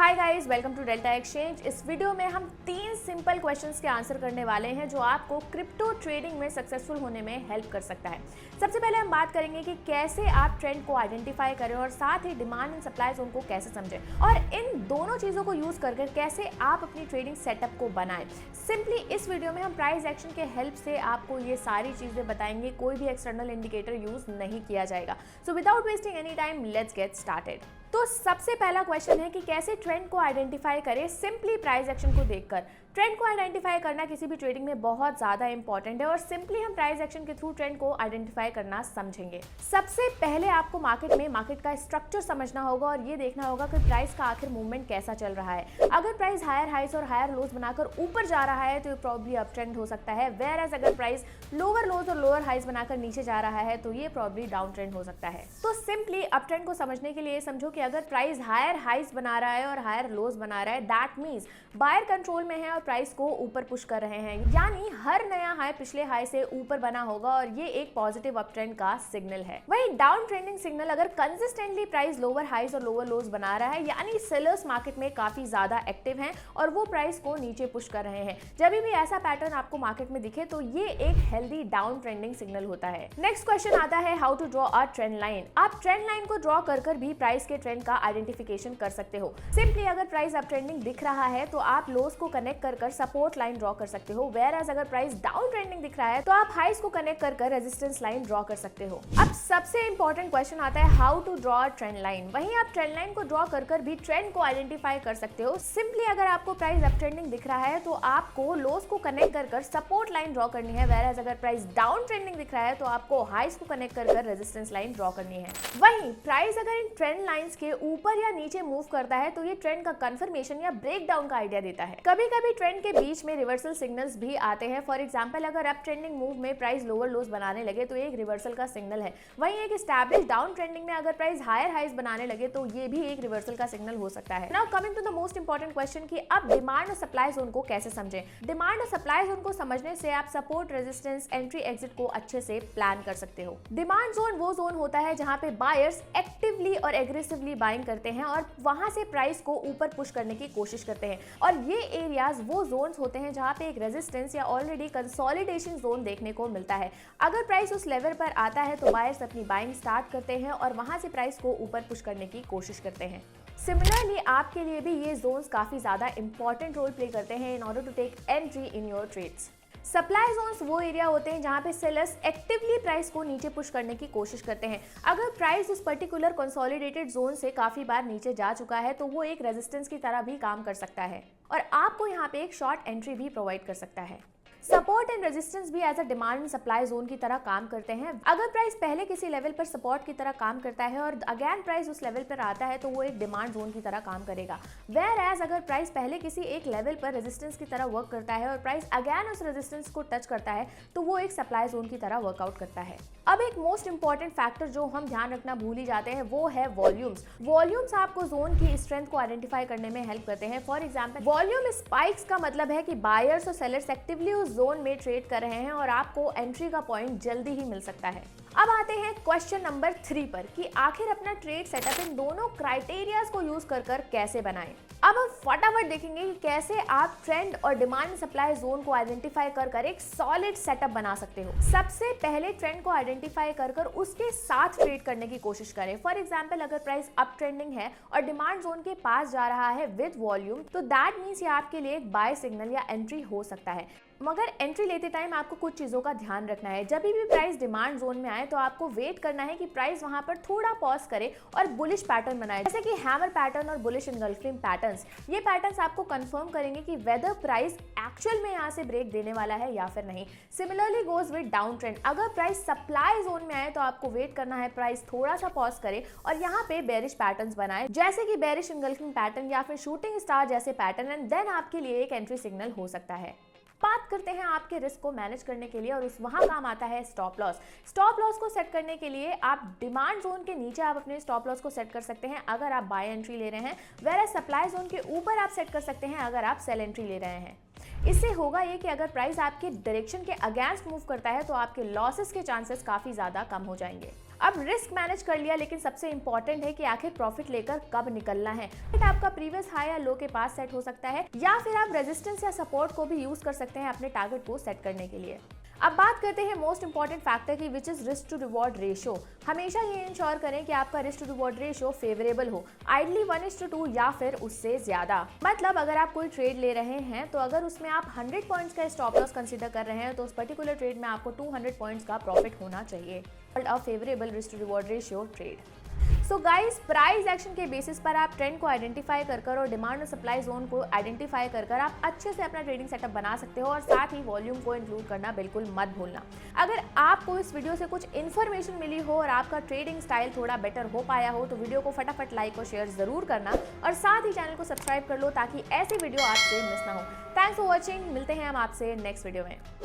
Hi guys, welcome to Delta Exchange. इस video में हम 3 सिंपल क्वेश्चंस के आंसर करने वाले हैं जो आपको क्रिप्टो ट्रेडिंग में सक्सेसफुल होने में हेल्प कर सकता है। सबसे पहले हम बात करेंगे कि कैसे आप ट्रेंड को आइडेंटिफाई करें और साथ ही डिमांड एंड सप्लाई जोन को कैसे समझें, और इन दोनों चीज़ों को यूज़ करके कैसे आप अपनी ट्रेडिंग सेटअप को बनाएं। सिंपली इस वीडियो में हम प्राइस एक्शन के हेल्प से आपको ये सारी चीज़ें बताएंगे, कोई भी एक्सटर्नल इंडिकेटर यूज़ नहीं किया जाएगा। So without wasting any time, let's get started. तो सबसे पहला क्वेश्चन है कि कैसे ट्रेंड को आइडेंटिफाई करें सिंपली प्राइस एक्शन को देखकर। ट्रेंड को आइडेंटिफाई करना किसी भी ट्रेडिंग में बहुत ज़्यादा इंपॉर्टेंट है और सिंपली हम प्राइस एक्शन के थ्रू ट्रेंड को आइडेंटिफाई करना समझेंगे। सबसे पहले आपको मार्केट का स्ट्रक्चर समझना होगा और ये देखना होगा कि प्राइस का आखिर मूवमेंट कैसा चल रहा है। अगर प्राइस हायर हाइस और हायर लोज बनाकर ऊपर जा रहा है तो ये प्रॉब्ली अप ट्रेंड हो सकता है, वेयर एज अगर प्राइस लोअर लोज और लोअर हाइस बनाकर नीचे जा रहा है तो ये प्रॉब्ली डाउन ट्रेंड हो सकता है। तो सिंपली अप ट्रेंड को समझने के लिए समझो कि अगर प्राइस हायर हाइस बना रहा है और हायर लोज बना रहा है, दैट मींस बायर कंट्रोल में है और प्राइस को ऊपर पुश कर रहे हैं, यानी हर नया हाई पिछले हाई से ऊपर बना होगा और ये एक पॉजिटिव अप ट्रेंड का सिग्नल है। वहीं डाउन ट्रेंडिंग सिग्नल अगर कंसिस्टेंटली प्राइस लोअर हाइस और लोअर लोज बना रहा है, यानी सेलर्स मार्केट में काफी ज्यादा एक्टिव हैं और वो प्राइस को नीचे पुश कर रहे हैं। जब भी ऐसा पैटर्न आपको मार्केट में दिखे तो ये एक हेल्दी डाउन ट्रेंडिंग सिग्नल होता है। नेक्स्ट क्वेश्चन आता है how to draw a trend line. आप ट्रेंड लाइन को ड्रॉ कर भी प्राइस के ट्रेंड का आइडेंटिफिकेशन कर सकते हो। सिंपली अगर प्राइस अप ट्रेंडिंग दिख रहा है तो आप लोस को कनेक्ट कर सपोर्ट लाइन ड्रॉ कर सकते हो, वेयर एज अगर प्राइस डाउन ट्रेंडिंग दिख रहा है तो आप हाइस को कनेक्ट कर रेजिस्टेंस लाइन ड्रॉ कर सकते हो। अब सबसे इंपॉर्टेंट क्वेश्चन आता है how to draw a trend line. वहीं आप ट्रेंड लाइन को ड्रॉ कर भी ट्रेंड को आइडेंटिफाई कर सकते हो। सिंपली अगर आपको प्राइस अप ट्रेंडिंग दिख रहा है तो आपको लोस को कनेक्ट कर सपोर्ट लाइन ड्रॉ करनी है, वेयर एज अगर प्राइस डाउन ट्रेंडिंग दिख रहा है तो आपको हाइस को कनेक्ट कर रेजिस्टेंस लाइन ड्रॉ करनी है। वहीं प्राइस अगर इन ट्रेंड लाइंस के ऊपर या नीचे मूव करता है तो ये ट्रेंड का कंफर्मेशन या ब्रेक डाउन का आइडिया देता है। कभी कभी ट्रेंड के बीच में रिवर्सल सिग्नल्स भी आते हैं। फॉर एग्जांपल अगर अप ट्रेंडिंग मूव में प्राइस लोअर लोज बनाने लगे तो एक रिवर्सल का सिग्नल है। वहीं एक एस्टैब्लिश डाउन ट्रेंडिंग में अगर प्राइस हायर हाइस बनाने लगे तो ये भी एक रिवर्सल का सिग्नल हो सकता है। Now coming to the most important question कि अब डिमांड और सप्लाई जोन को कैसे समझें। डिमांड और सप्लाई जोन को समझने से आप सपोर्ट, रेजिस्टेंस, एंट्री, एग्जिट को अच्छे से प्लान कर सकते हो। डिमांड जोन वो जोन होता है जहां पे बायर्स एक्टिवली और एग्रेसिवली बाइंग करते हैं और वहां से प्राइस को ऊपर पुश करने की कोशिश करते हैं, और ये एरियाज वो जोन्स होते हैं जहां पे एक रेजिस्टेंस या ऑलरेडी कंसोलिडेशन जोन देखने को मिलता है। अगर प्राइस उस लेवल पर आता है तो बायर्स अपनी बाइंग स्टार्ट करते हैं और वहां से प्राइस को ऊपर पुश करने की कोशिश करते हैं। सिमिलरली आपके लिए भी ये जोन्स काफी ज्यादा इंपॉर्टेंट रोल प्ले करते हैं in order to take entry in your trades. Supply zones वो एरिया होते हैं जहां पे सेलर्स एक्टिवली प्राइस को नीचे पुश करने की कोशिश करते हैं। अगर प्राइस उस पर्टिकुलर कंसोलिडेटेड जोन से काफी बार नीचे जा चुका है तो वो एक रेजिस्टेंस की तरह भी काम कर सकता है और आपको यहाँ पे एक शॉर्ट एंट्री भी प्रोवाइड कर सकता है। सपोर्ट एंड रेजिस्टेंस भी as a demand and supply zone की तरह काम करते हैं। अगर प्राइस पहले किसी लेवल पर सपोर्ट की तरह काम करता है और अगेन प्राइस उस लेवल पर आता है तो वो एक डिमांड जोन की तरह काम करेगा, वेयर एज अगर प्राइस पहले किसी एक लेवल पर रेजिस्टेंस की तरह वर्क करता है और प्राइस अगेन उस रेजिस्टेंस को टच करता है तो वो एक सप्लाई जोन की तरह वर्कआउट करता है। अब एक मोस्ट इंपॉर्टेंट फैक्टर जो हम ध्यान रखना भूल ही जाते हैं वो है वॉल्यूम्स। वॉल्यूम्स आपको जोन की स्ट्रेंथ को आइडेंटिफाई करने में हेल्प करते हैं। फॉर एग्जांपल वॉल्यूम स्पाइक्स का मतलब है कि बायर्स और सेलर्स एक्टिवली उस जोन में ट्रेड कर रहे हैं और आपको एंट्री का पॉइंट जल्दी ही मिल सकता है। अब आते हैं क्वेश्चन नंबर 3 पर कि आखिर अपना ट्रेड सेटअप इन दोनों क्राइटेरियाज को यूज कर कैसे बनाएं। अब हम फटाफट देखेंगे कि कैसे आप ट्रेंड और डिमांड सप्लाई जोन को आइडेंटिफाई कर एक सॉलिड सेटअप बना सकते हो। सबसे पहले ट्रेंड को आइडेंटिफाई कर उसके साथ ट्रेड करने की कोशिश करें। फॉर एग्जांपल अगर प्राइस अप ट्रेंडिंग है और डिमांड जोन के पास जा रहा है विद वॉल्यूम तो दैट मीन्स ये आपके लिए एक बाय सिग्नल या एंट्री हो सकता है। मगर एंट्री लेते टाइम आपको कुछ चीज़ों का ध्यान रखना है। जब भी प्राइस डिमांड जोन में आए तो आपको वेट करना है कि प्राइस वहां पर थोड़ा पॉज करे और बुलिश पैटर्न बनाए, जैसे कि हैमर पैटर्न और बुलिश एनगल्फिंग पैटर्न्स। ये पैटर्न्स आपको कंफर्म करेंगे कि वेदर प्राइस एक्चुअल में यहाँ से ब्रेक देने वाला है या फिर नहीं। Similarly goes with down trend. अगर प्राइस सप्लाई जोन में आए तो आपको वेट करना है प्राइस थोड़ा सा पॉज करे और यहाँ पे बेरिश पैटर्न्स बनाए, जैसे कि बेरिश एनगल्फिंग पैटर्न या फिर शूटिंग स्टार जैसे पैटर्न, एंड देन आपके लिए एक एंट्री सिग्नल हो सकता है। बात करते हैं आपके रिस्क को मैनेज करने के लिए और उस वहां काम आता है स्टॉप लॉस। स्टॉप लॉस को सेट करने के लिए आप डिमांड जोन के नीचे आप अपने स्टॉप लॉस को सेट कर सकते हैं अगर आप बाय एंट्री ले रहे हैं, वेयर सप्लाई जोन के ऊपर आप सेट कर सकते हैं अगर आप सेल एंट्री ले रहे हैं। इससे होगा ये कि अगर प्राइस आपके डायरेक्शन के अगेंस्ट मूव करता है तो आपके लॉसेस के चांसेस काफी ज्यादा कम हो जाएंगे। अब रिस्क मैनेज कर लिया, लेकिन सबसे इंपॉर्टेंट है कि आखिर प्रॉफिट लेकर कब निकलना है। आपका प्रीवियस हाई या लो के पास सेट हो सकता है, या फिर आप रेजिस्टेंस या सपोर्ट को भी यूज कर सकते हैं अपने टारगेट को सेट करने के लिए। अब बात करते हैं मोस्ट इंपॉर्टेंट फैक्टर की, which is risk to reward ratio. हमेशा ये इंश्योर करें कि आपका risk to reward ratio favourable हो, आइडली 1:2 या फिर उससे ज्यादा। मतलब अगर आप कोई ट्रेड ले रहे हैं तो अगर उसमें आप 100 पॉइंट्स का स्टॉप लॉस कंसीडर कर रहे हैं तो उस पर्टिकुलर ट्रेड में आपको 200 पॉइंट्स का प्रॉफिट होना चाहिए। A favourable risk to reward ratio trade. So guys, price action के बेसिस पर आप ट्रेंड को आइडेंटिफाई कर और डिमांड और सप्लाई जोन को आइडेंटिफाई कर आप अच्छे से अपना ट्रेडिंग सेटअप बना सकते हो, और साथ ही वॉल्यूम को इंक्लूड करना बिल्कुल मत भूलना। अगर आपको इस वीडियो से कुछ इन्फॉर्मेशन मिली हो और आपका ट्रेडिंग स्टाइल थोड़ा बेटर हो पाया हो तो वीडियो को फटाफट लाइक और शेयर जरूर करना, और साथ ही चैनल को सब्सक्राइब कर लो ताकि ऐसी वीडियो आपसे मिस ना हो। थैंक्स फॉर वॉचिंग, मिलते हैं हम आपसे नेक्स्ट वीडियो में।